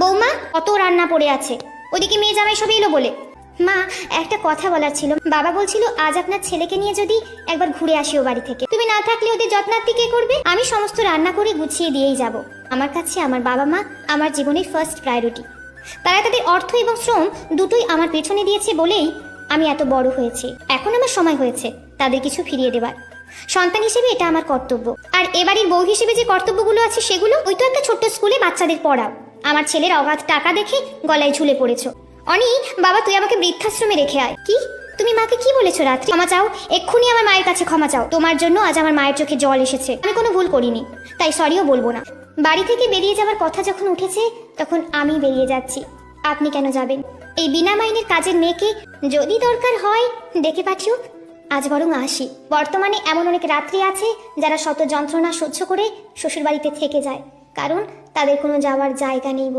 বৌমা, কত রান্না পড়ে আছে, ওদিকে মেয়ে জামাই সব এলো বলে। মা, একটা কথা বলার ছিল। বাবা বলছিল আজ আপনার ছেলেকে নিয়ে যদি একবার ঘুরে আসি ও বাড়ি থেকে। তুমি না থাকলে ওদের যত্নার্থী কে করবে? আমি সমস্ত রান্না করে গুছিয়ে দিয়েই যাব। আমার কাছে আমার বাবা মা আমার জীবনের ফার্স্ট প্রায়োরিটি। তারা তাদের অর্থ এবং শ্রম দুটোই আমার পেছনে দিয়েছে বলেই আমি এত বড় হয়েছি। এখন আমার সময় হয়েছে তাদের কিছু ফিরিয়ে দেবার। সন্তান হিসেবে এটা আমার কর্তব্য। আর এবাড়ির বউ হিসেবে যে কর্তব্যগুলো আছে সেগুলো, ওই তো একটা ছোট্ট স্কুলে বাচ্চাদের পড়াও। আমার ছেলের অগাধ টাকা দেখে গলায় ঝুলে পড়েছো। অনি, বাবা তুই আমাকে বৃদ্ধাশ্রমে রেখে আয়। কি? তুমি মাকে কি বলেছো রাত্রি? ক্ষমা চাও, এক্ষুনি আমার মায়ের কাছে ক্ষমা চাও। তোমার জন্য আজ আমার মায়ের চোখে জল এসেছে। আমি কোনো ভুল করিনি, তাই সরিও বলবো না। বাড়ি থেকে বেরিয়ে যাওয়ার কথা যখন উঠেছে তখন আমি বেরিয়ে যাচ্ছি। আপনি কেন যাবেন? এই বিনা মাইনের কাজের মেয়েকে যদি দরকার হয় ডেকে পাঠিও। আজ বরং আসি। বর্তমানে এমন অনেক রাত্রি আছে যারা শত যন্ত্রণা সহ্য করে শ্বশুরবাড়িতে থেকে যায়, কারণ তাদের কোনো যাওয়ার জায়গা নেই বলে।